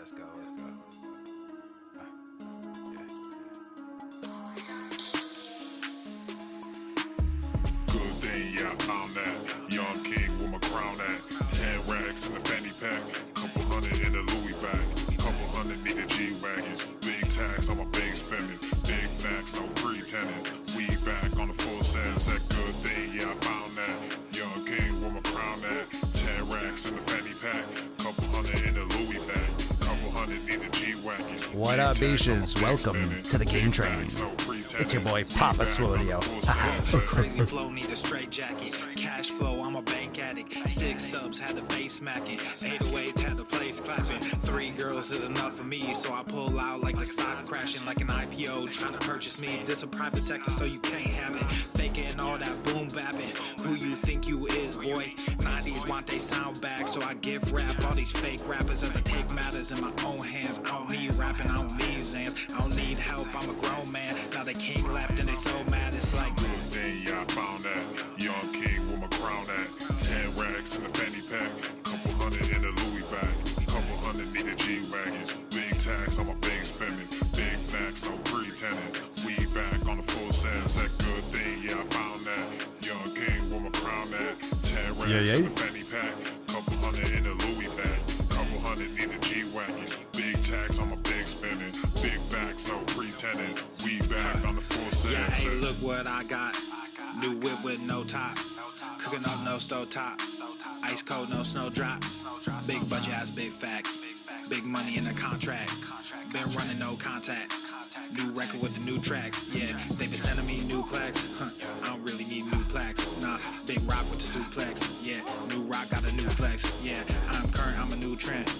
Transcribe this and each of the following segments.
let's go. Good thing, yeah, I found that. Young king with my crown at. 10 racks in the fanny pack. Couple hundred in the Louis bag. Couple hundred need the G-Wagons. Big tax on my big spending. Big facts, no pretending. We back on the full sense. That good thing, yeah, I found that. Young king with my crown at. 10 racks in the fanny pack. Couple hundred in the Louis bag. Couple hundred need the G-Wagons. What up, Beaches? Welcome to the Game Train. It's your boy, Papa Swole. Crazy flow, need a straight jacket. Cash flow, I'm a bank addict. 6 subs, had the bass smacking. 808s, had the place clapping. 3 girls is enough for me, so I pull out like the stocks crashing. Like an IPO, trying to purchase me. This a private sector, so you can't have it. Faking all that boom bapping. Who you think you is, boy? 90s want they sound back, so I give rap all these fake rappers as I take matters in my own hands. I don't need rapping, I don't need Zans. I don't need help, I'm a grown man. Now they king left and they so mad, it's like good thing, yeah, I found that. Young king with my crown at. 10 racks in the fanny pack. Couple hundred in the Louis bag. Couple hundred need the G-Wagons. Big tax on my big spending. Big facts, no pretending. We back on the full sense. That good thing, yeah, I found that. Young king with my crown at. 10 racks in the fanny pack. Couple hundred in the Louis bag. Couple hundred need the G-Wagons. Big tax on my big spending. Big facts, no pretending. We back on the full sense. yeah, hey, look what I got. New whip with no top. Cooking up no stove top. Ice cold, no snow drop. Big budget ass, big facts. Big money in the contract. Been running no contact. New record with the new tracks. Yeah, they been sending me new plaques. I don't really need new plaques. Nah, big rock with the suplex. Yeah, new rock got a new flex. Yeah, I'm current, I'm a new trend.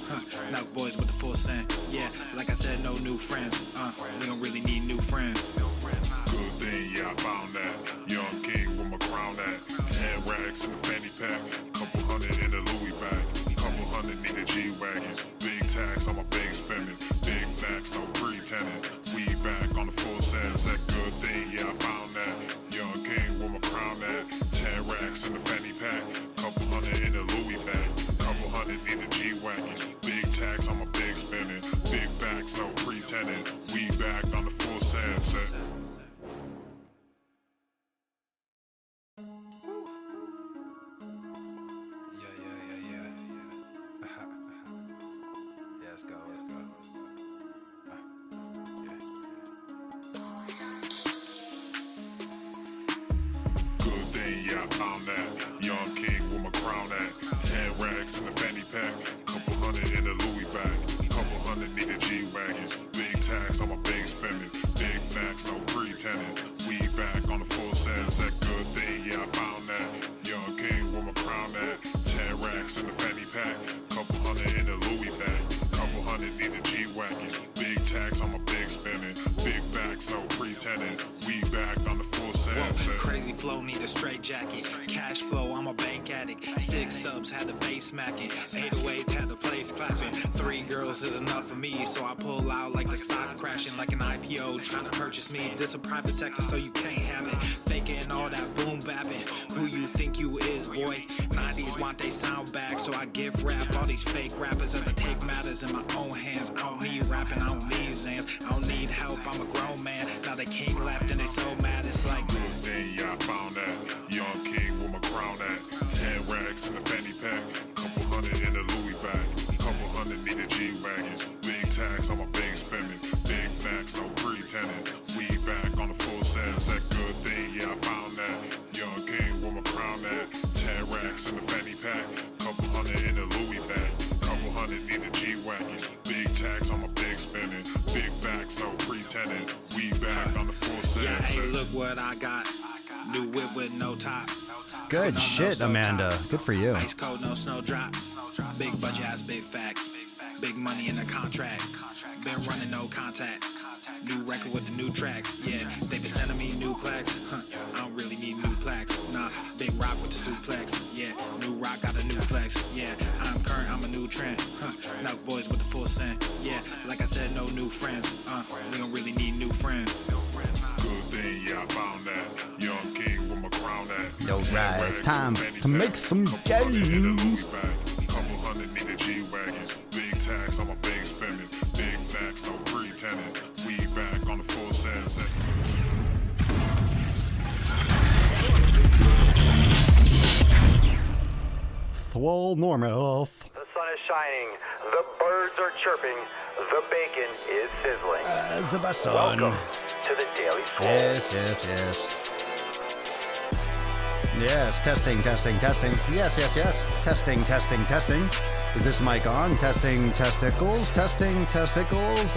Now boys with the full scent. Yeah, like I said, no new friends. We don't really need new friends. Good thing, yeah, I found that. Young king with my crown at. 10 racks in the fanny pack. Couple hundred in the Louis bag. Couple hundred need the G-Wagons. Big tax on my big spending. Big facts, no pretending. We back on the full sense. That good thing, yeah, I found that. Young king with my crown at. 10 racks in the fanny pack. Couple hundred in the Louis bag. Couple hundred need the G-Wagons. Big tax on my big spending. Big facts, no pretending. We back on the full sense. Let's go. Good thing, yeah, I found that. Young king with my crown at. 10 racks in the fanny pack. Couple hundred in the Louis bag. Couple hundred need the G-Wagons. Big tax on my big spending. Big facts, no pretending. We back on the full sense. That good thing, yeah, I found that. Young king with my crown at. 10 racks in the fanny pack. Couple hundred in the Louis bag. Couple hundred need the G-Wagons. Big tax on my big spending. Big facts, no pretending. We back on the full sense. Crazy flow, need a straight jacket. Cash flow, I'm a bank addict. 6 subs, had the bass smacking. 808s, had the place clapping. 3 girls is enough for me, so I pull out like the stocks crashing. Like an IPO, trying to purchase me. This a private sector, so you can't have it. Faking all that boom bapping. Who you think you is, boy? 90s want they sound back, so I give rap all these fake rappers as I take matters in my own hands. I don't need rapping, I don't need Zans. I don't need help, I'm a grown man. Now they king left and they so mad, it's like good thing, yeah, I found that. Young king with my crown at. 10 racks in the fanny pack. Couple hundred in the Louis bag. Couple hundred need the G-Wagons. Big tax on my big spending. Big facts, no pretending. We back on the full sense. That good thing, yeah, I found that. Young king with my crown at. 10 racks in the fanny pack. Couple hundred in the Louis bag. Couple hundred need the G-Wagons. Big tax on my big spending. Big facts, no pretending. We back on the full sense. yeah, hey, look what I got. New whip with no top. Good shit, Amanda. Good for you. Ice cold, no snow drop. Big budget ass, big facts. Big money in the contract. Been running no contact. New record with the new tracks. Yeah, they been sending me new plaques. I don't really need new plaques. Nah, big rock with the suplex. Yeah, new rock got a new flex. Yeah, I'm current, I'm a new trend. Now boys with the full scent. Yeah, like I said, no new friends. We don't really need new friends. Good thing, yeah, I found that. Young king with my crown at. Yo, right, it's time to make some games. Couple hundred need the G-Wagons. Big tax on my big spending. Swole Normoff. The sun is shining, the birds are chirping, the bacon is sizzling. Welcome to the Daily Swole. Yes. Yes, testing. Yes. Testing. Is this mic on? Testing testicles.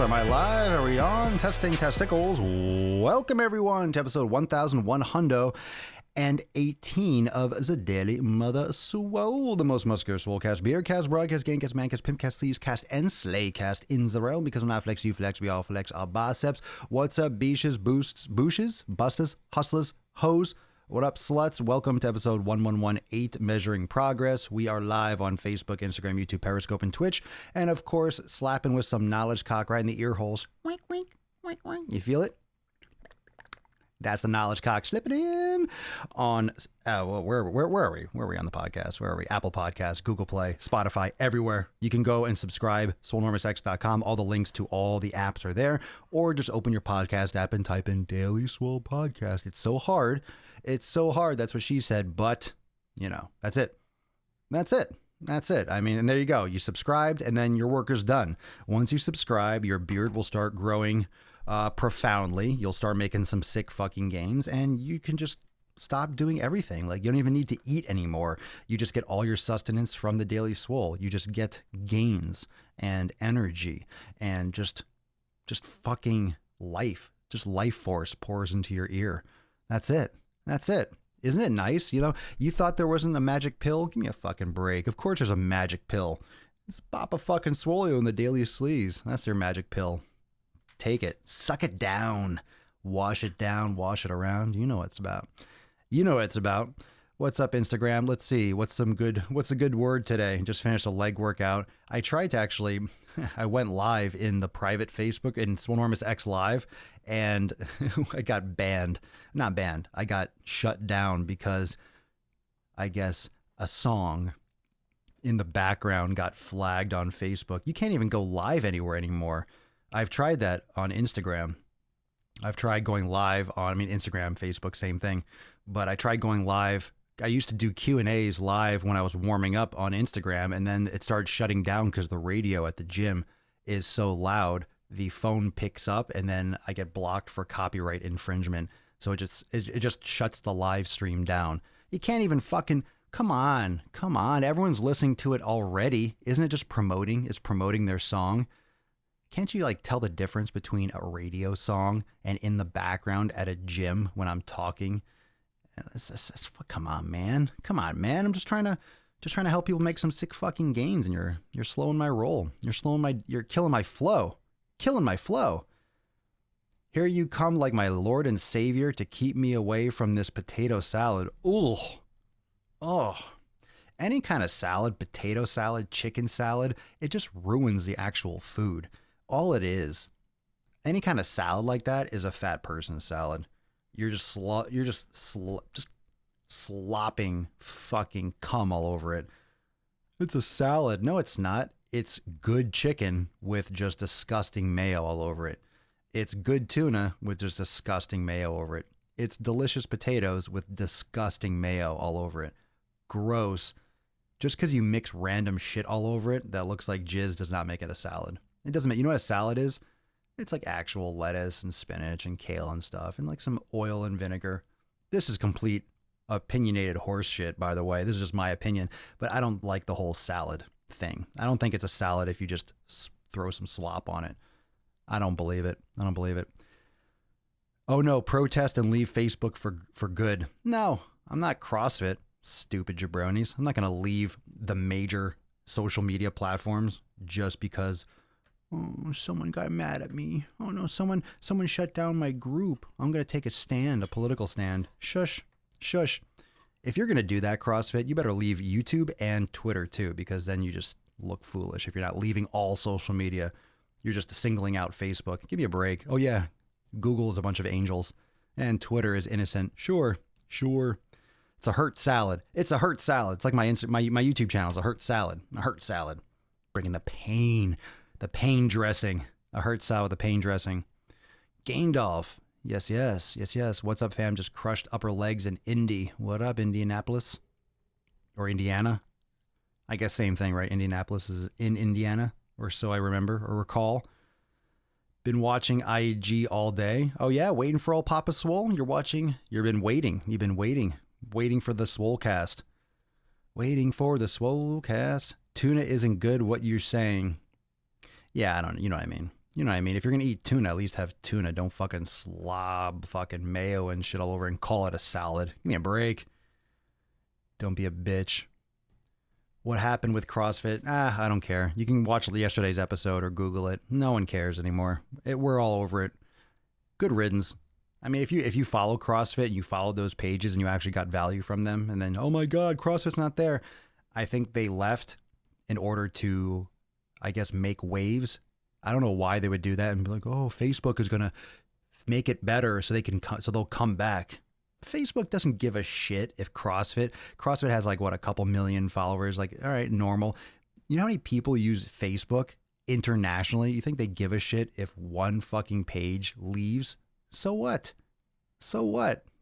Am I live? Are we on? Testing testicles. Welcome everyone to episode 1118 of the Daily Mother Swole, the most muscular swolecast, beercast, broadcast, gamecast, mancast, pimpcast, sleevescast, and slaycast in the realm. Because when I flex, you flex, we all flex our biceps. What's up, beaches, booshes, busters, hustlers, hoes? What up, sluts? Welcome to episode 1118, Measuring Progress. We are live on Facebook, Instagram, YouTube, Periscope, and Twitch. And of course, slapping with some knowledge cock right in the ear holes. Wink, wink, wink, wink. You feel it? That's the knowledge cock slipping in on, where are we? Where are we on the podcast? Where are we? Apple Podcasts, Google Play, Spotify, everywhere. You can go and subscribe, swolenormousx.com. All the links to all the apps are there. Or just open your podcast app and type in Daily Swole Podcast. It's so hard. That's what she said. But, you know, that's it. I mean, and there you go. You subscribed and then your work is done. Once you subscribe, your beard will start growing profoundly. You'll start making some sick fucking gains and you can just stop doing everything. Like, you don't even need to eat anymore. You just get all your sustenance from the Daily Swole. You just get gains and energy and just fucking life. Just life force pours into your ear. That's it. Isn't it nice? You know, you thought there wasn't a magic pill? Give me a fucking break. Of course there's a magic pill. It's Papa fucking Swolio in the Daily Sleeves. That's their magic pill. Take it. Suck it down. Wash it down. Wash it around. You know what it's about. What's up, Instagram? Let's see. What's a good word today? Just finished a leg workout. I tried to actually, I went live in the private Facebook in Swolenormous X Live, and I got banned. Not banned. I got shut down because I guess a song in the background got flagged on Facebook. You can't even go live anywhere anymore. I've tried that on Instagram. I've tried going live on, Instagram, Facebook, same thing. But I tried going live. I used to do Q&As live when I was warming up on Instagram, and then it started shutting down because the radio at the gym is so loud. The phone picks up, and then I get blocked for copyright infringement. So it just shuts the live stream down. You can't even fucking, come on. Everyone's listening to it already. Isn't it just promoting? It's promoting their song. Can't you tell the difference between a radio song and in the background at a gym when I'm talking? Come on, man. I'm just trying to help people make some sick fucking gains, and you're slowing my roll. You're killing my flow. Here you come like my Lord and Savior to keep me away from this potato salad. Ooh. Oh. Any kind of salad, potato salad, chicken salad, it just ruins the actual food. All it is, any kind of salad like that is a fat person's salad. You're just slopping fucking cum all over it. It's a salad. No, it's not. It's good chicken with just disgusting mayo all over it. It's good tuna with just disgusting mayo over it. It's delicious potatoes with disgusting mayo all over it. Gross. Just because you mix random shit all over it that looks like jizz does not make it a salad. It doesn't make, you know what a salad is? It's like actual lettuce and spinach and kale and stuff and like some oil and vinegar. This is complete opinionated horse shit, by the way. This is just my opinion, but I don't like the whole salad thing. I don't think it's a salad if you just throw some slop on it. I don't believe it. Oh no, protest and leave Facebook for good. No, I'm not CrossFit, stupid jabronis. I'm not going to leave the major social media platforms just because someone got mad at me. Oh no, someone shut down my group. I'm going to take a stand, a political stand. Shush. If you're going to do that, CrossFit, you better leave YouTube and Twitter too, because then you just look foolish. If you're not leaving all social media, you're just singling out Facebook. Give me a break. Oh yeah, Google is a bunch of angels and Twitter is innocent. Sure. It's a hurt salad. It's like my YouTube channel is a hurt salad. Bringing the pain dressing. A hurt salad with the pain dressing. Gaindolf. Yes. What's up, fam? Just crushed upper legs in Indy. What up, Indianapolis? Or Indiana? I guess same thing, right? Indianapolis is in Indiana, or so I remember or recall. Been watching IG all day. Oh yeah, waiting for old Papa Swole. You've been waiting. You've been waiting for the Swolecast. Waiting for the Swolecast. Tuna isn't good. What you're saying? Yeah, you know what I mean. You know what I mean. If you're gonna eat tuna, at least have tuna. Don't fucking slob fucking mayo and shit all over and call it a salad. Give me a break. Don't be a bitch. What happened with CrossFit? I don't care. You can watch yesterday's episode or Google it. No one cares anymore. We're all over it. Good riddance. I mean, if you follow CrossFit and you follow those pages and you actually got value from them, and then, oh my God, CrossFit's not there. I think they left in order to, I guess, make waves. I don't know why they would do that and be like, oh, Facebook is going to make it better so they'll come back. Facebook doesn't give a shit if CrossFit has like what, a couple million followers, like, all right, normal. You know how many people use Facebook internationally? You think they give a shit if one fucking page leaves? So what?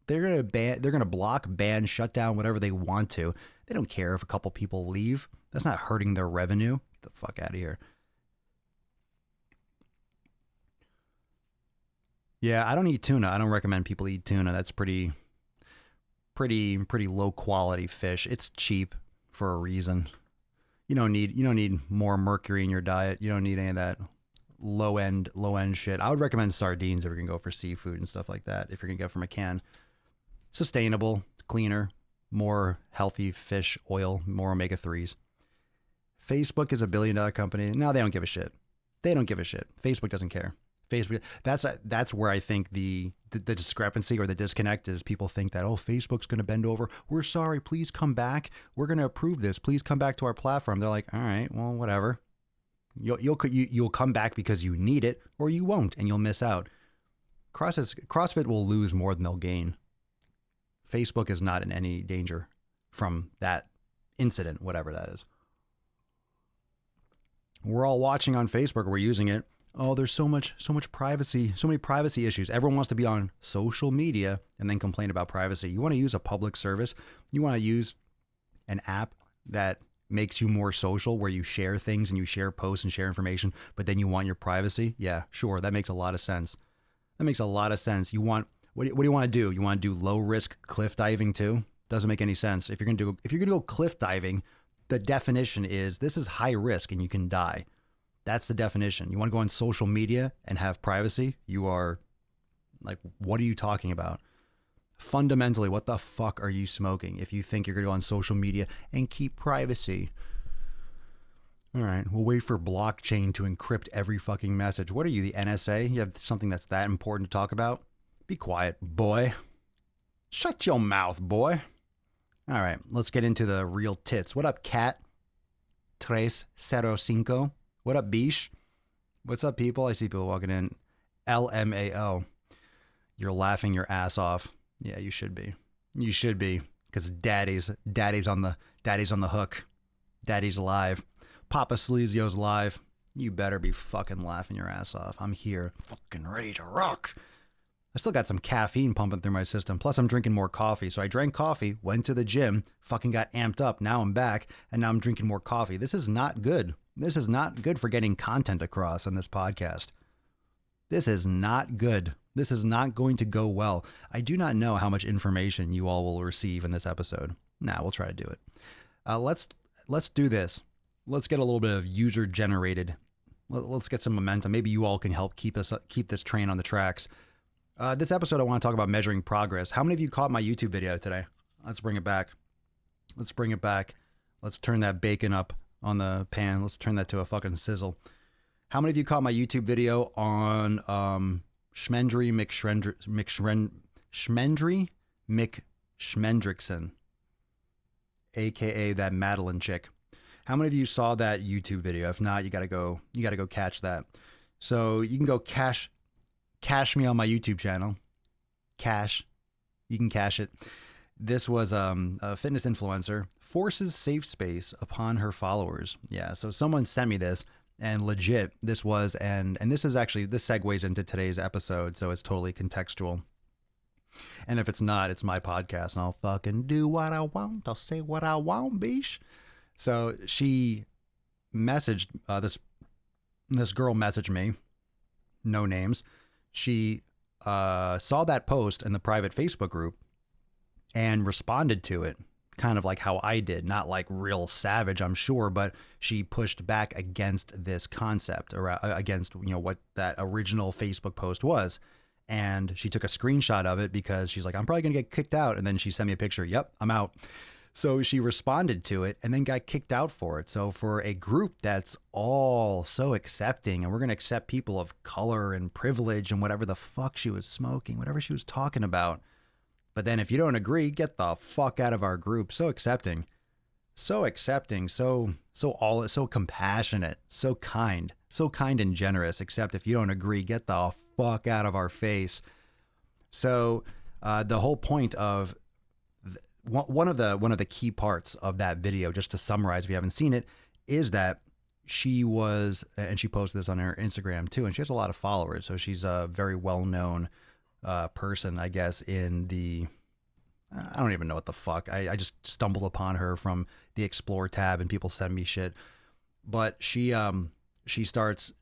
They're going to block, ban, shut down, whatever they want to. They don't care if a couple people leave. That's not hurting their revenue. Get the fuck out of here. Yeah, I don't eat tuna. I don't recommend people eat tuna. That's pretty low quality fish. It's cheap for a reason. You don't need more mercury in your diet. You don't need any of that low end shit. I would recommend sardines if you're gonna go for seafood and stuff like that. If you're gonna get from a can, sustainable, cleaner, more healthy fish oil, more omega-3s. Facebook is $1 billion company. No, they don't give a shit. Facebook doesn't care. Facebook. That's where I think the discrepancy or the disconnect is. People think that, oh, Facebook's going to bend over. We're sorry. Please come back. We're going to approve this. Please come back to our platform. They're like, all right, well, whatever. You'll come back because you need it, or you won't, and you'll miss out. CrossFit will lose more than they'll gain. Facebook is not in any danger from that incident, whatever that is. We're all watching on Facebook. We're using it. Oh, there's so much privacy, so many privacy issues. Everyone wants to be on social media and then complain about privacy. You want to use a public service. You want to use an app that makes you more social, where you share things and you share posts and share information, but then you want your privacy. Yeah, sure. That makes a lot of sense. You want, what do you want to do? You want to do low risk cliff diving too? Doesn't make any sense. If you're going to go cliff diving, the definition is this is high risk and you can die. That's the definition. You want to go on social media and have privacy? You are like, what are you talking about? Fundamentally, what the fuck are you smoking if you think you're going to go on social media and keep privacy? All right, we'll wait for blockchain to encrypt every fucking message. What are you, the NSA? You have something that's that important to talk about? Be quiet, boy. Shut your mouth, boy. All right, let's get into the real tits. What up, Cat? 305. What up, Bish? What's up, people? I see people walking in. LMAO. You're laughing your ass off. Yeah, you should be. You should be, because daddy's on the hook. Daddy's live. Papa Sleazio's live. You better be fucking laughing your ass off. I'm here, fucking ready to rock. I still got some caffeine pumping through my system. Plus, I'm drinking more coffee. So I drank coffee, went to the gym, fucking got amped up. Now I'm back, and now I'm drinking more coffee. This is not good. This is not good for getting content across on this podcast. This is not good. This is not going to go well. I do not know how much information you all will receive in this episode. Nah, we'll try to do it. Let's do this. Let's get a little bit of user generated. Let's get some momentum. Maybe you all can help keep this train on the tracks. This episode, I want to talk about measuring progress. How many of you caught my YouTube video today? Let's bring it back. Let's turn that bacon up on the pan. Let's turn that to a fucking sizzle. How many of you caught my YouTube video on Schmendry McSchmendrickson, aka that Madeline chick? How many of you saw that YouTube video? If not, you gotta go catch that. So you can go cash me on my YouTube channel. You can cash it. This was a fitness influencer forces safe space upon her followers. Yeah, so someone sent me this, and legit, this was, and this segues into today's episode, so it's totally contextual. And if it's not, it's my podcast, and I'll fucking do what I want. I'll say what I want, bish. So she messaged this girl messaged me, no names. She saw that post in the private Facebook group and responded to it, kind of like how I did, not like real savage, I'm sure, but she pushed back against this concept, or against, what that original Facebook post was. And she took a screenshot of it because she's like, I'm probably going to get kicked out. And then she sent me a picture. Yep, I'm out. So she responded to it and then got kicked out for it. So for a group that's all so accepting, and we're going to accept people of color and privilege and whatever the fuck she was smoking, whatever she was talking about. But then if you don't agree, get the fuck out of our group. So accepting, so compassionate, so kind and generous. Except if you don't agree, get the fuck out of our face. So the whole point of one of the key parts of that video, just to summarize if you haven't seen it, is that she was, and she posted this on her Instagram too, and she has a lot of followers. So she's a very well-known person, I guess, in the, I don't even know what the fuck. I just stumbled upon her from the Explore tab and people send me shit. But she starts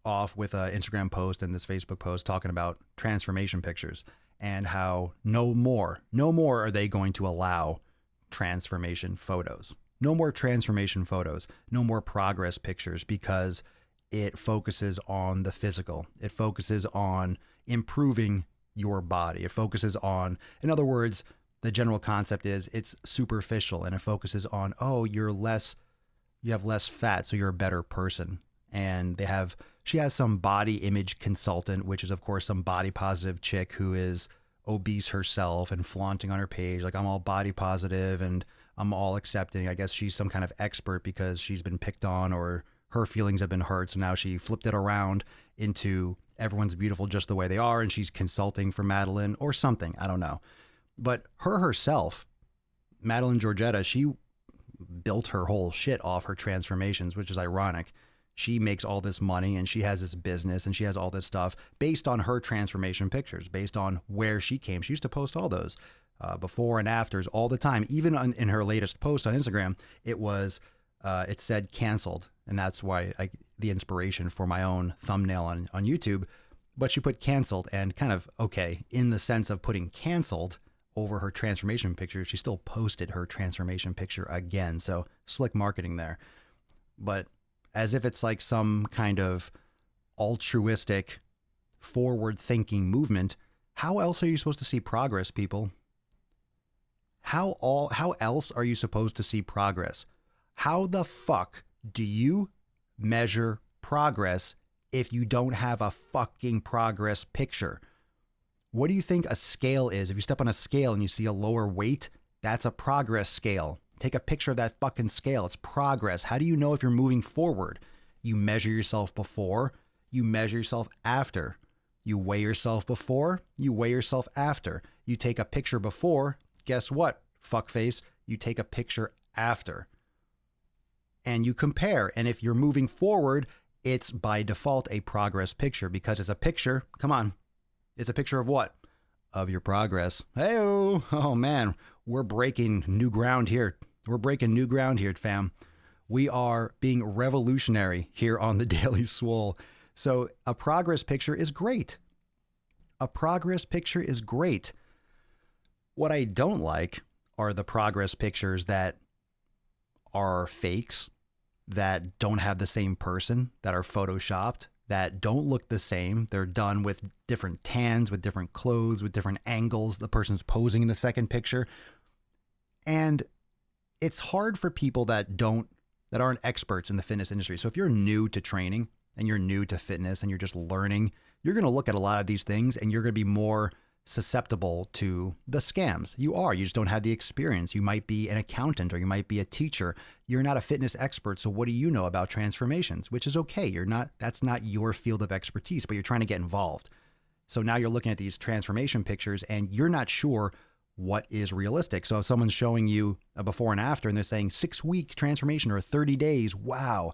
off with an Instagram post and this Facebook post talking about transformation pictures and how no more are they going to allow transformation photos. No more transformation photos, no more progress pictures, because it focuses on the physical. It focuses on improving your body. It focuses on, in other words, the general concept is it's superficial, and it focuses on, you have less fat, so you're a better person. And she has some body image consultant, which is of course some body positive chick who is obese herself and flaunting on her page, like, I'm all body positive and I'm all accepting. I guess she's some kind of expert because she's been picked on or her feelings have been hurt. So now she flipped it around into everyone's beautiful just the way they are, and she's consulting for Madeline or something. I don't know. But herself, Madeline Georgetta, she built her whole shit off her transformations, which is ironic. She makes all this money and she has this business and she has all this stuff based on her transformation pictures, based on where she came. She used to post all those before and afters all the time. Even in her latest post on Instagram, it said canceled. And that's why the inspiration for my own thumbnail on YouTube. But she put canceled, and kind of, okay, in the sense of putting canceled over her transformation picture, she still posted her transformation picture again. So slick marketing there. But as if it's like some kind of altruistic, forward-thinking movement, how else are you supposed to see progress, people? How else are you supposed to see progress? How the fuck do you measure progress if you don't have a fucking progress picture? What do you think a scale is? If you step on a scale and you see a lower weight, that's a progress scale. Take a picture of that fucking scale. It's progress. How do you know if you're moving forward? You measure yourself before, you measure yourself after. You weigh yourself before, you weigh yourself after. You take a picture before, guess what, fuckface? You take a picture after. And you compare. And if you're moving forward, it's by default a progress picture, because it's a picture. Come on. It's a picture of what? Of your progress. Hey-oh. Oh, man. We're breaking new ground here. We're breaking new ground here, fam. We are being revolutionary here on the Daily Swole. So a progress picture is great. A progress picture is great. What I don't like are the progress pictures that are fakes, that don't have the same person, that are photoshopped, that don't look the same. They're done with different tans, with different clothes, with different angles. The person's posing in the second picture. And it's hard for people that aren't experts in the fitness industry. So if you're new to training and you're new to fitness and you're just learning, you're going to look at a lot of these things and you're going to be more susceptible to the scams. You just don't have the experience. You might be an accountant or you might be a teacher. You're not a fitness expert. So what do you know about transformations? Which is okay. That's not your field of expertise, but you're trying to get involved. So now you're looking at these transformation pictures and you're not sure what is realistic. So if someone's showing you a before and after and they're saying 6-week transformation or 30 days, wow,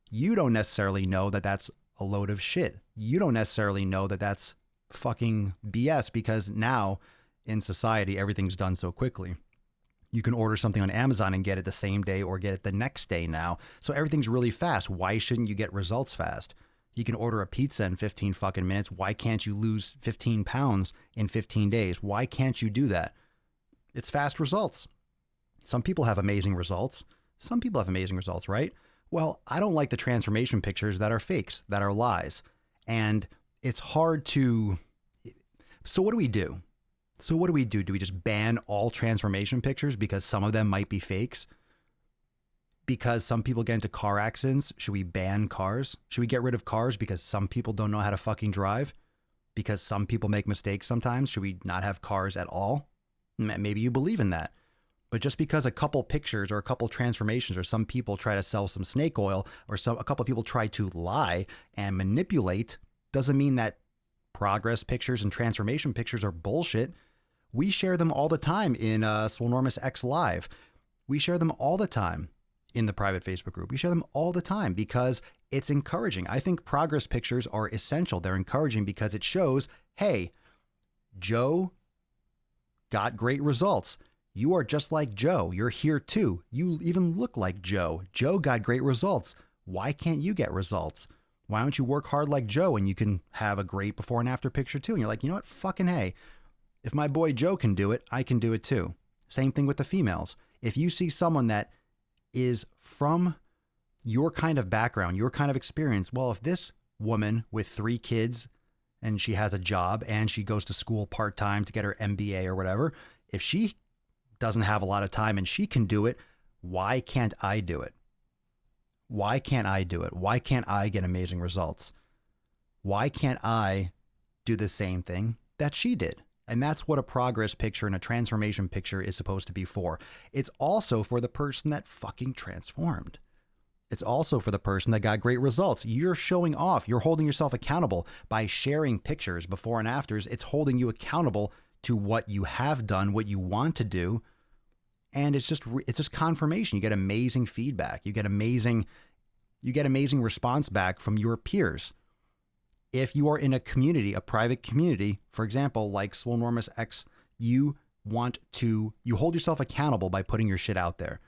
you don't necessarily know that that's a load of shit. You don't necessarily know that that's fucking BS, because now in society, everything's done so quickly. You can order something on Amazon and get it the same day or get it the next day now. So everything's really fast. Why shouldn't you get results fast? You can order a pizza in 15 fucking minutes. Why can't you lose 15 pounds in 15 days? Why can't you do that? It's fast results. Some people have amazing results. Some people have amazing results, right? Well, I don't like the transformation pictures that are fakes, that are lies. And it's hard to... So what do we do? Do we just ban all transformation pictures because some of them might be fakes? Because some people get into car accidents, should we ban cars? Should we get rid of cars because some people don't know how to fucking drive? Because some people make mistakes sometimes, should we not have cars at all? Maybe you believe in that. But just because a couple pictures or a couple transformations or some people try to sell some snake oil or a couple people try to lie and manipulate doesn't mean that progress pictures and transformation pictures are bullshit. We share them all the time in Swolenormous X Live. We share them all the time in the private Facebook group. We share them all the time because it's encouraging. I think progress pictures are essential. They're encouraging because it shows, hey, Joe got great results. You are just like Joe. You're here too. You even look like Joe. Joe got great results. Why can't you get results? Why don't you work hard like Joe and you can have a great before and after picture too? And you're like, you know what? Fucking hey. If my boy Joe can do it, I can do it too. Same thing with the females. If you see someone that is from your kind of background, your kind of experience, well, if this woman with 3 kids and she has a job and she goes to school part-time to get her MBA or whatever, if she doesn't have a lot of time and she can do it, why can't I do it? Why can't I do it? Why can't I get amazing results? Why can't I do the same thing that she did? And that's what a progress picture and a transformation picture is supposed to be for. It's also for the person that fucking transformed. It's also for the person that got great results. You're showing off. You're holding yourself accountable by sharing pictures before and afters. It's holding you accountable to what you have done, what you want to do. And it's just confirmation. You get amazing feedback. You get amazing response back from your peers. If you are in a community, a private community, for example, like Swolenormous X, you hold yourself accountable by putting your shit out there.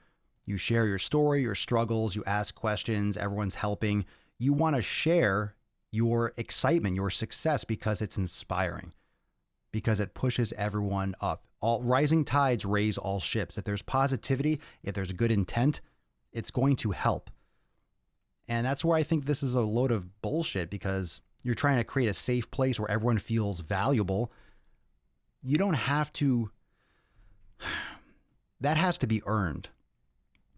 You share your story, your struggles, you ask questions, everyone's helping. You want to share your excitement, your success, because it's inspiring, because it pushes everyone up. All rising tides raise all ships. If there's positivity, if there's good intent, it's going to help. And that's where I think this is a load of bullshit, because you're trying to create a safe place where everyone feels valuable. You don't have to. That has to be earned.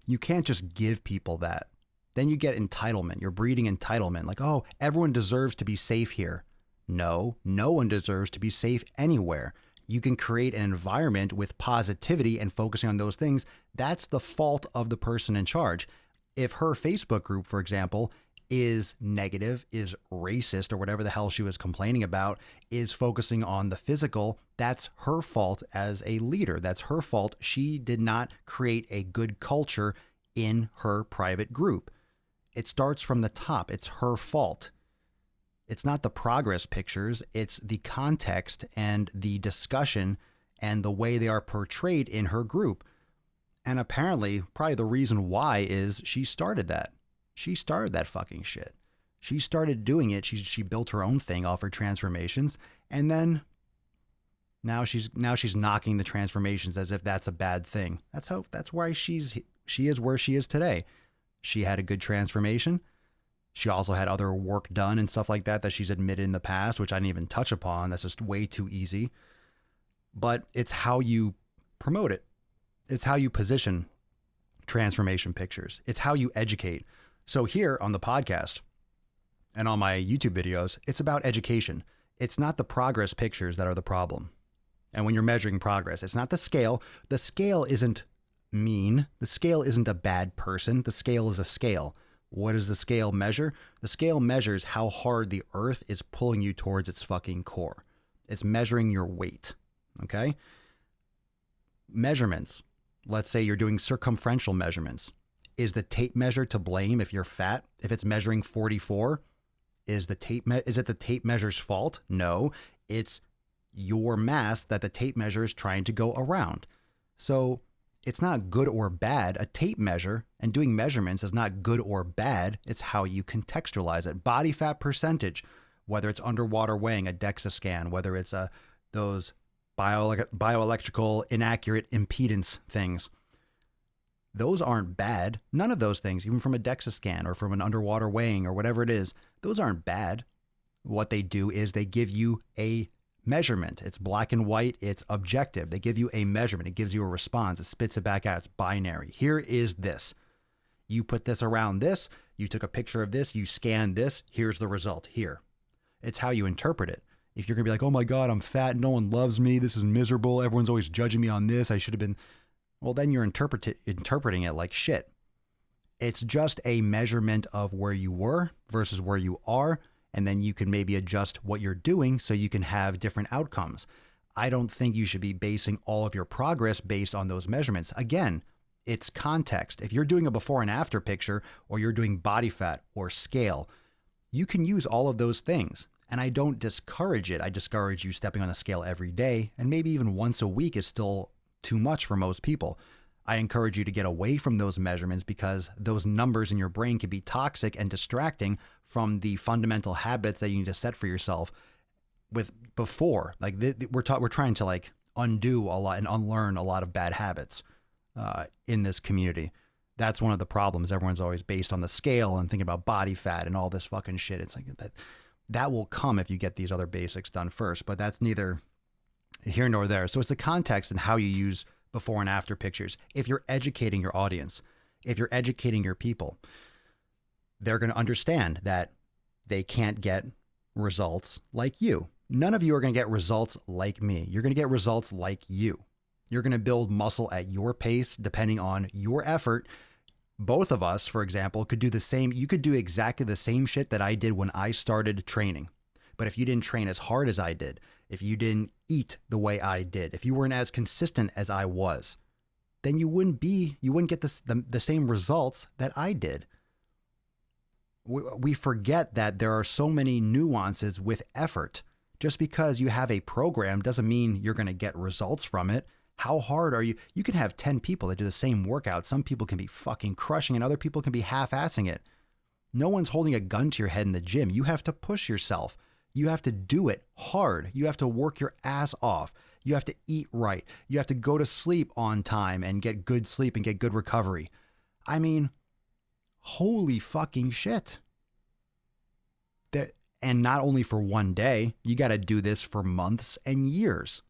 You can't just give people that. Then you get entitlement. You're breeding entitlement. Like, oh, everyone deserves to be safe here. No, no one deserves to be safe anywhere. You can create an environment with positivity and focusing on those things. That's the fault of the person in charge. If her Facebook group, for example, is negative, is racist, or whatever the hell she was complaining about, is focusing on the physical, that's her fault as a leader. That's her fault. She did not create a good culture in her private group. It starts from the top. It's her fault. It's not the progress pictures. It's the context and the discussion and the way they are portrayed in her group. And apparently, probably the reason why is she started that. She started that fucking shit. She started doing it. She built her own thing off her transformations, and then now she's knocking the transformations as if that's a bad thing. That's why she is where she is today. She had a good transformation. She also had other work done and stuff like that she's admitted in the past, which I didn't even touch upon. That's just way too easy. But it's how you promote it. It's how you position transformation pictures. It's how you educate. So here on the podcast and on my YouTube videos, it's about education. It's not the progress pictures that are the problem. And when you're measuring progress, it's not the scale. The scale isn't mean. The scale isn't a bad person. The scale is a scale. What does the scale measure? The scale measures how hard the earth is pulling you towards its fucking core. It's measuring your weight. Okay? Measurements. Let's say you're doing circumferential measurements. Is the tape measure to blame if you're fat? If it's measuring 44, is it the tape measure's fault? No, it's your mass that the tape measure is trying to go around. So It's not good or bad. A tape measure and doing measurements is not good or bad. It's how you contextualize it. Body fat percentage, whether it's underwater weighing, a DEXA scan, whether it's those bioelectrical inaccurate impedance things. Those aren't bad. None of those things, even from a DEXA scan or from an underwater weighing or whatever it is, those aren't bad. What they do is they give you a measurement. It's black and white. It's objective. They give you a measurement. It gives you a response. It spits it back out. It's binary. Here is this. You put this around this. You took a picture of this. You scanned this. Here's the result here. It's how you interpret it. If you're going to be like, oh my God, I'm fat. No one loves me. This is miserable. Everyone's always judging me on this. I should have been. Well, then you're interpreting it like shit. It's just a measurement of where you were versus where you are. And then you can maybe adjust what you're doing so you can have different outcomes. I don't think you should be basing all of your progress based on those measurements. Again, it's context. If you're doing a before and after picture, or you're doing body fat or scale, you can use all of those things. And I don't discourage it. I discourage you stepping on a scale every day, and maybe even once a week is still too much for most people. I encourage you to get away from those measurements because those numbers in your brain can be toxic and distracting from the fundamental habits that you need to set for yourself with before. Like we're trying to like undo a lot and unlearn a lot of bad habits in this community. That's one of the problems. Everyone's always based on the scale and thinking about body fat and all this fucking shit. It's like that will come if you get these other basics done first, but that's neither here nor there. So it's the context and how you use before and after pictures. If you're educating your audience, if you're educating your people, they're going to understand that they can't get results like you. None of you are going to get results like me. You're going to get results like you. You're going to build muscle at your pace, depending on your effort. Both of us, for example, could do the same. You could do exactly the same shit that I did when I started training. But if you didn't train as hard as I did, if you didn't eat the way I did, if you weren't as consistent as I was, then you wouldn't get the same results that I did. We forget that there are so many nuances with effort. Just because you have a program doesn't mean you're going to get results from it. How hard are you? You can have 10 people that do the same workout. Some people can be fucking crushing and other people can be half-assing it. No one's holding a gun to your head in the gym. You have to push yourself. You have to do it hard. You have to work your ass off. You have to eat right. You have to go to sleep on time and get good sleep and get good recovery. I mean, holy fucking shit. And not only for one day, you got to do this for months and years.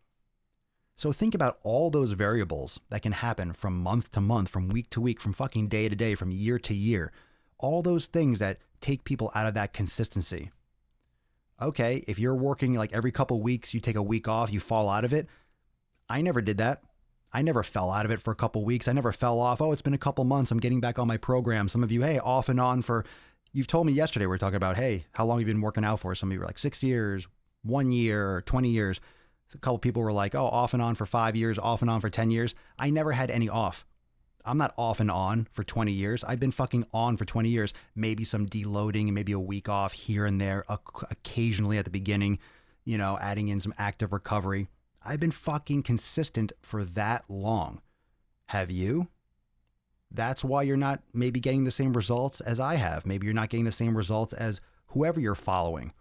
So think about all those variables that can happen from month to month, from week to week, from fucking day to day, from year to year. All those things that take people out of that consistency. Okay, if you're working like every couple weeks, you take a week off, you fall out of it. I never did that. I never fell out of it for a couple weeks. I never fell off. Oh, it's been a couple months. I'm getting back on my program. Some of you, hey, off and on for, you've told me yesterday, we were talking about, hey, how long have you been working out for? Some of you were like 6 years, 1 year, 20 years. So a couple people were like, oh, off and on for 5 years, off and on for 10 years. I never had any off. I'm not off and on for 20 years. I've been fucking on for 20 years. Maybe some deloading and maybe a week off here and there, occasionally at the beginning, adding in some active recovery. I've been fucking consistent for that long. Have you? That's why you're not maybe getting the same results as I have. Maybe you're not getting the same results as whoever you're following.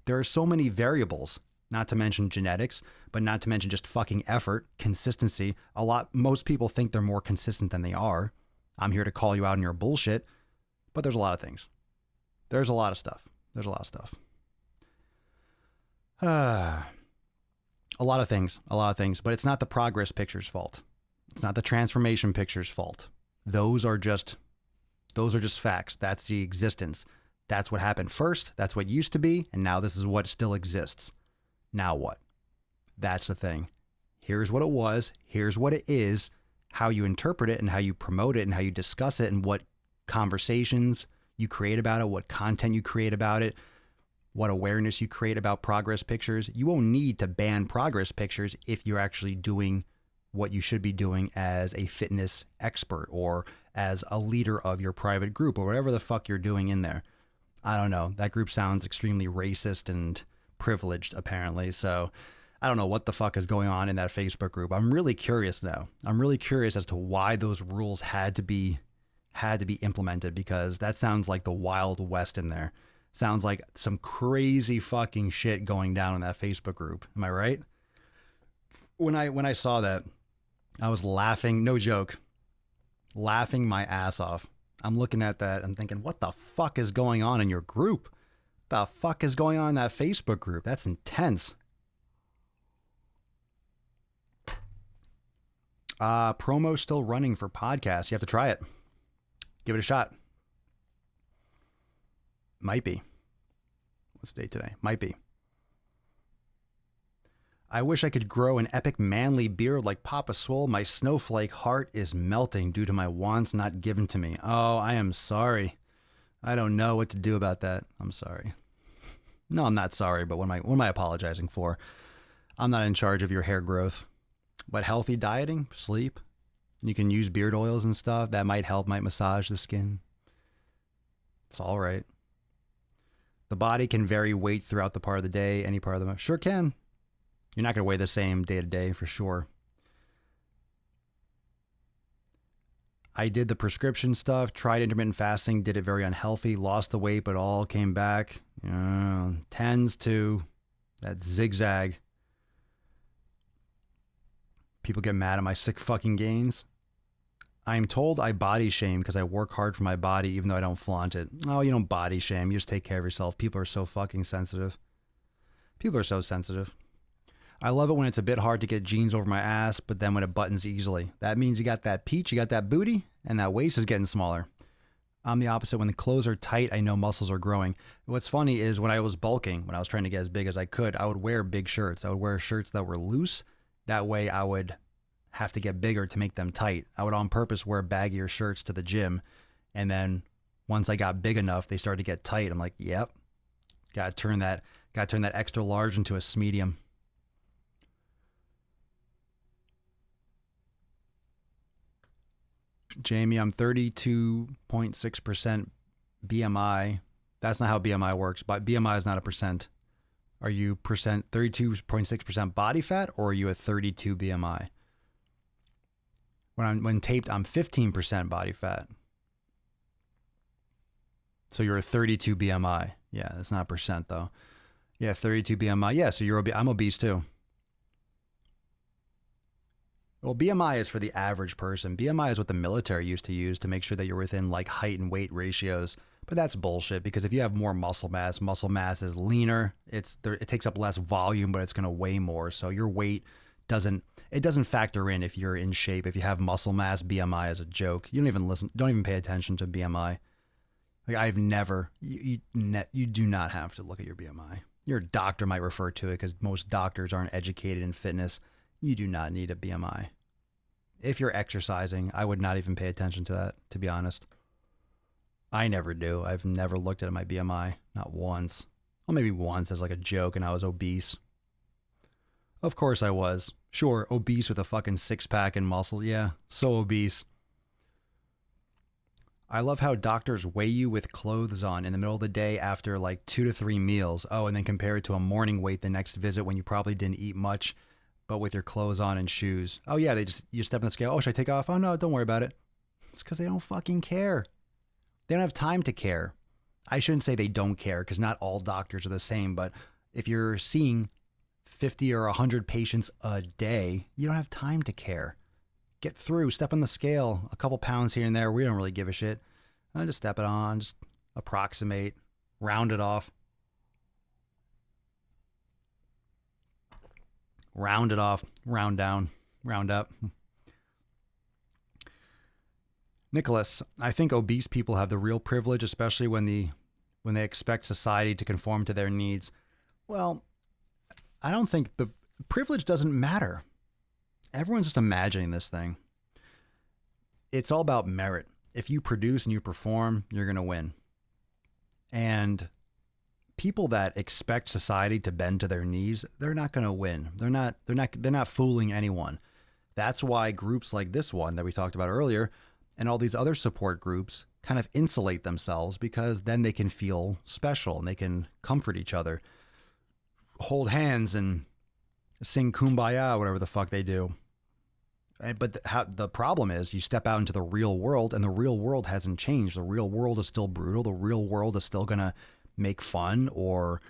There are so many variables. Not to mention genetics, but not to mention just fucking effort, consistency. Most people think they're more consistent than they are. I'm here to call you out on your bullshit, but there's a lot of things. There's a lot of stuff. A lot of things, but it's not the progress picture's fault. It's not the transformation picture's fault. Those are just facts. That's the existence. That's what happened first. That's what used to be. And now this is what still exists. Now what? That's the thing. Here's what it was. Here's what it is. How you interpret it and how you promote it and how you discuss it and what conversations you create about it, what content you create about it, what awareness you create about progress pictures. You won't need to ban progress pictures if you're actually doing what you should be doing as a fitness expert or as a leader of your private group or whatever the fuck you're doing in there. I don't know. That group sounds extremely racist and privileged, apparently. So I don't know what the fuck is going on in that Facebook group. I'm really curious now. I'm really curious as to why those rules had to be implemented, because that sounds like the Wild West in there. Sounds like some crazy fucking shit going down in that Facebook group. Am I right? When I saw that, I was laughing, no joke, laughing my ass off. I'm looking at that and thinking, what the fuck is going on in your group? The fuck is going on in that Facebook group? That's intense. Promo still running for podcasts. You have to try it. Give it a shot. Might be. What's the date today? Might be. I wish I could grow an epic manly beard like Papa Swole. My snowflake heart is melting due to my wants not given to me. Oh, I am sorry. I don't know what to do about that. I'm sorry. No, I'm not sorry, but what am I apologizing for? I'm not in charge of your hair growth. But healthy dieting, sleep, you can use beard oils and stuff. That might help, might massage the skin. It's all right. The body can vary weight throughout the part of the day, any part of the month. Sure can. You're not going to weigh the same day to day for sure. I did the prescription stuff, tried intermittent fasting, did it very unhealthy, lost the weight, but all came back. Tends to that zigzag. People get mad at my sick fucking gains. I'm told I body shame because I work hard for my body even though I don't flaunt it. Oh, you don't body shame. You just take care of yourself. People are so fucking sensitive. People are so sensitive. I love it when it's a bit hard to get jeans over my ass, but then when it buttons easily. That means you got that peach, you got that booty, and that waist is getting smaller. I'm the opposite. When the clothes are tight, I know muscles are growing. What's funny is when I was bulking, when I was trying to get as big as I could, I would wear big shirts. I would wear shirts that were loose. That way I would have to get bigger to make them tight. I would on purpose wear baggier shirts to the gym. And then once I got big enough, they started to get tight. I'm like, yep, got to turn that extra large into a medium. Jamie, I'm 32.6% BMI. That's not how BMI works, but BMI is not a percent. Are you 32.6% body fat, or are you a 32 BMI? When taped, I'm 15% body fat. So you're a 32 BMI. Yeah, that's not a percent though. Yeah, 32 BMI. Yeah, so I'm obese too. Well, BMI is for the average person. BMI is what the military used to use to make sure that you're within like height and weight ratios. But that's bullshit, because if you have more muscle mass is leaner. It takes up less volume, but it's going to weigh more. So your weight doesn't factor in if you're in shape. If you have muscle mass, BMI is a joke. You don't even pay attention to BMI. Like I've never, you do not have to look at your BMI. Your doctor might refer to it because most doctors aren't educated in fitness. You do not need a BMI. If you're exercising, I would not even pay attention to that, to be honest. I never do. I've never looked at my BMI, not once. Well, maybe once as like a joke, and I was obese. Of course I was. Sure, obese with a fucking six-pack and muscle. Yeah, so obese. I love how doctors weigh you with clothes on in the middle of the day after like 2 to 3 meals. Oh, and then compare it to a morning weight the next visit when you probably didn't eat much, but with your clothes on and shoes. Oh yeah, you step on the scale. Oh, should I take off? Oh no, don't worry about it. It's because they don't fucking care. They don't have time to care. I shouldn't say they don't care, because not all doctors are the same, but if you're seeing 50 or 100 patients a day, you don't have time to care. Get through, step on the scale, a couple pounds here and there. We don't really give a shit. Just step it on, just approximate, round it off. Round it off, round down, round up. Nicholas, I think obese people have the real privilege, especially when they expect society to conform to their needs. Well, I don't think the privilege doesn't matter. Everyone's just imagining this thing. It's all about merit. If you produce and you perform, you're going to win. And people that expect society to bend to their knees, they're not going to win. They're not fooling anyone. That's why groups like this one that we talked about earlier and all these other support groups kind of insulate themselves, because then they can feel special and they can comfort each other, hold hands, and sing Kumbaya, whatever the fuck they do. But the problem is you step out into the real world and the real world hasn't changed. The real world is still brutal. The real world is still going to make fun or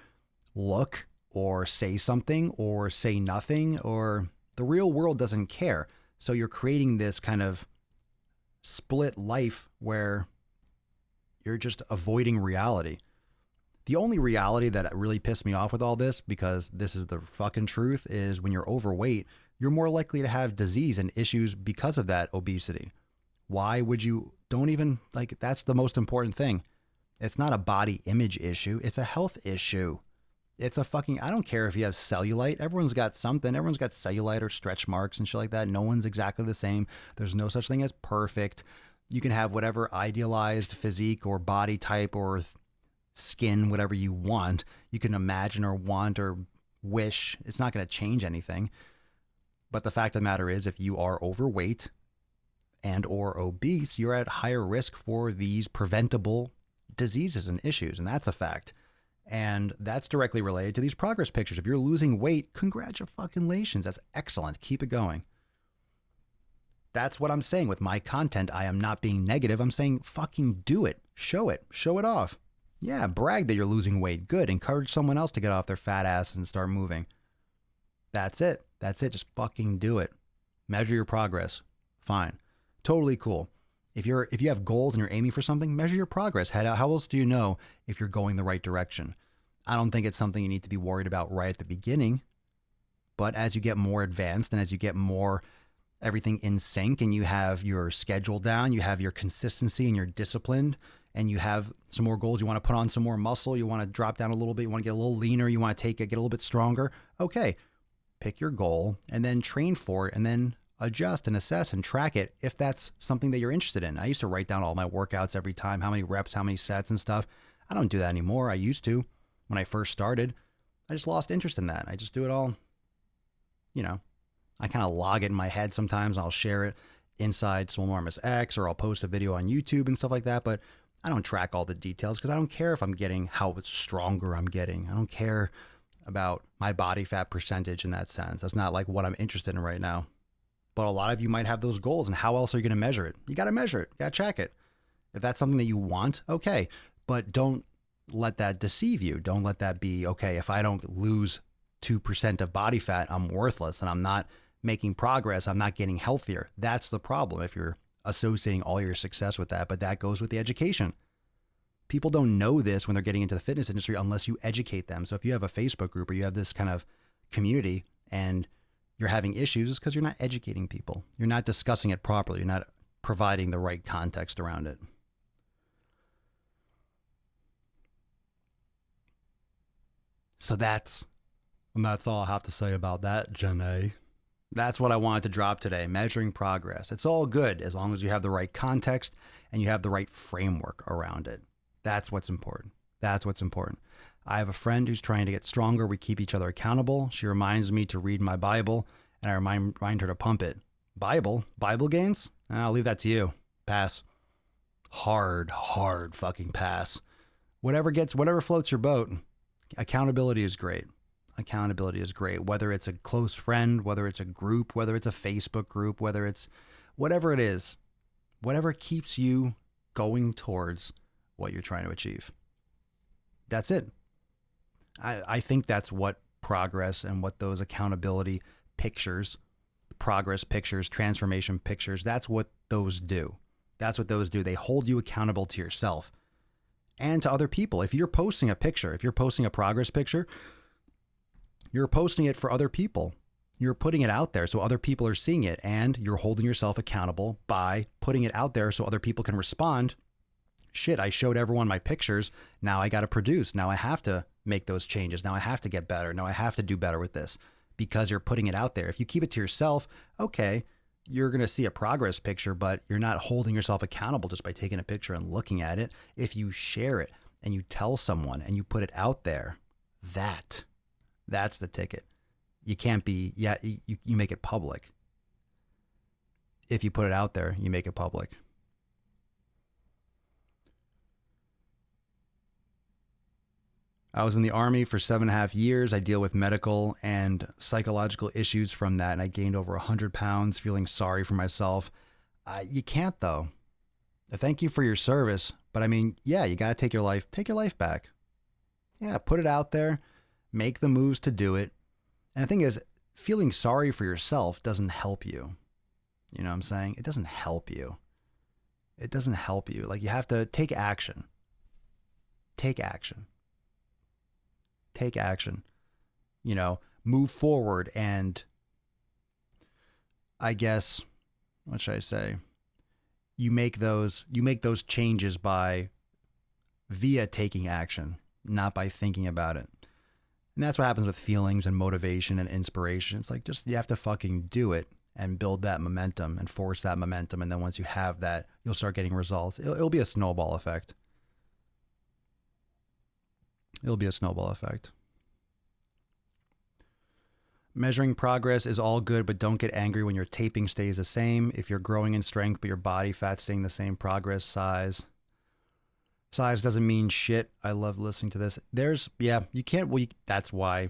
look or say something or say nothing, or the real world doesn't care. So you're creating this kind of split life where you're just avoiding reality. The only reality that really pissed me off with all this, because this is the fucking truth, is when you're overweight, you're more likely to have disease and issues because of that obesity. Why would you? Don't even, like, that's the most important thing. It's not a body image issue. It's a health issue. It's a fucking, I don't care if you have cellulite. Everyone's got something. Everyone's got cellulite or stretch marks and shit like that. No one's exactly the same. There's no such thing as perfect. You can have whatever idealized physique or body type or skin, whatever you want. You can imagine or want or wish. It's not going to change anything. But the fact of the matter is, if you are overweight and or obese, you're at higher risk for these preventable diseases and issues. And that's a fact. And that's directly related to these progress pictures. If you're losing weight, congratulations. That's excellent. Keep it going. That's what I'm saying with my content. I am not being negative. I'm saying fucking do it. Show it. Show it off. Yeah, brag that you're losing weight. Good. Encourage someone else to get off their fat ass and start moving. That's it. That's it. Just fucking do it. Measure your progress. Fine. Totally cool. If you have goals and you're aiming for something, measure your progress. How else do you know if you're going the right direction? I don't think it's something you need to be worried about right at the beginning. But as you get more advanced and as you get more everything in sync and you have your schedule down, you have your consistency and you're disciplined, and you have some more goals, you want to put on some more muscle, you want to drop down a little bit, you want to get a little leaner, you want to get a little bit stronger. Okay, pick your goal and then train for it and then adjust and assess and track it if that's something that you're interested in. I used to write down all my workouts every time, how many reps, how many sets and stuff. I don't do that anymore. I used to when I first started. I just lost interest in that. I just do it all, I kind of log it in my head sometimes. I'll share it inside Swolenormous X, or I'll post a video on YouTube and stuff like that. But I don't track all the details because I don't care if I'm getting how stronger I'm getting. I don't care about my body fat percentage in that sense. That's not like what I'm interested in right now. But a lot of you might have those goals, and how else are you going to measure it? You got to measure it. You got to check it. If that's something that you want, okay. But don't let that deceive you. Don't let that be, okay, if I don't lose 2% of body fat, I'm worthless and I'm not making progress. I'm not getting healthier. That's the problem if you're associating all your success with that. But that goes with the education. People don't know this when they're getting into the fitness industry unless you educate them. So if you have a Facebook group or you have this kind of community and you're having issues, it's because you're not educating people. You're not discussing it properly. You're not providing the right context around it. So that's all I have to say about that, Jenny. That's what I wanted to drop today, measuring progress. It's all good as long as you have the right context and you have the right framework around it. That's what's important. That's what's important. I have a friend who's trying to get stronger. We keep each other accountable. She reminds me to read my Bible, and I remind her to pump it. Bible gains? I'll leave that to you. Pass. Hard fucking pass. Whatever floats your boat. Accountability is great. Accountability is great. Whether it's a close friend, whether it's a group, whether it's a Facebook group, whether it's whatever it is, whatever keeps you going towards what you're trying to achieve. That's it. I think that's what progress and what those accountability pictures, progress pictures, transformation pictures, that's what those do. That's what those do. They hold you accountable to yourself and to other people. If you're posting a picture, if you're posting a progress picture, you're posting it for other people. You're putting it out there so other people are seeing it, and you're holding yourself accountable by putting it out there so other people can respond. Shit, I showed everyone my pictures. Now I got to produce. Now I have to make those changes. Now I have to get better. Now I have to do better with this because you're putting it out there. If you keep it to yourself, okay, you're going to see a progress picture, but you're not holding yourself accountable just by taking a picture and looking at it. If you share it and you tell someone and you put it out there, that's the ticket. You can't be, you make it public. If you put it out there, you make it public. I was in the Army for 7.5 years. I deal with medical and psychological issues from that, and I gained over 100 pounds, feeling sorry for myself. You can't, though. Thank you for your service, but I mean, yeah, you got to take your life back. Yeah, put it out there, make the moves to do it. And the thing is, feeling sorry for yourself doesn't help you. You know what I'm saying? It doesn't help you. It doesn't help you. Like, you have to take action. Take action. Take action. You know, move forward, and I guess, what should I say? You make those changes via taking action, not by thinking about it. And that's what happens with feelings and motivation and inspiration. It's like, just, you have to fucking do it and build that momentum and force that momentum. And then once you have that, you'll start getting results. It'll be a snowball effect. It'll be a snowball effect. Measuring progress is all good, but don't get angry when your taping stays the same. If you're growing in strength, but your body fat staying the same, progress, size doesn't mean shit. I love listening to this. You can't, that's why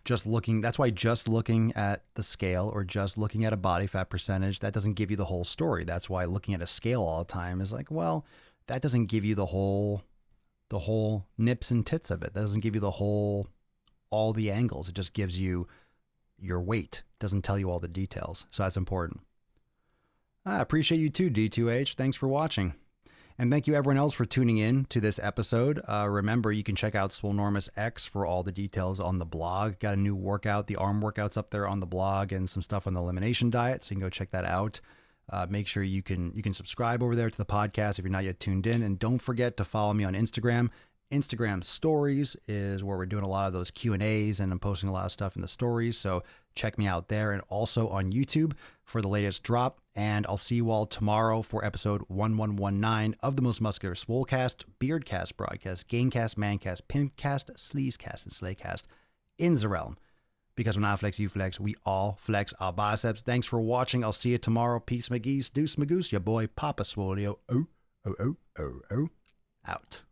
just looking at the scale or just looking at a body fat percentage, that doesn't give you the whole story. That's why looking at a scale all the time is like, well, that doesn't give you the whole nips and tits of it. That doesn't give you all the angles. It just gives you your weight. It doesn't tell you all the details. So that's important. I appreciate you too, D2H. Thanks for watching. And thank you everyone else for tuning in to this episode. Remember, you can check out Swolenormous X for all the details on the blog. Got a new workout, the arm workouts up there on the blog, and some stuff on the elimination diet. So you can go check that out. Make sure you can subscribe over there to the podcast if you're not yet tuned in. And don't forget to follow me on Instagram. Instagram stories is where we're doing a lot of those Q&As, and I'm posting a lot of stuff in the stories. So check me out there, and also on YouTube for the latest drop. And I'll see you all tomorrow for episode 1119 of the Most Muscular Swolecast, Beardcast, Broadcast, Gaincast, Mancast, Pimpcast, Sleazecast, and Slaycast in the realm. Because when I flex, you flex, we all flex our biceps. Thanks for watching. I'll see you tomorrow. Peace, McGee's, deuce, Magoose, your boy, Papa Swolio. Out.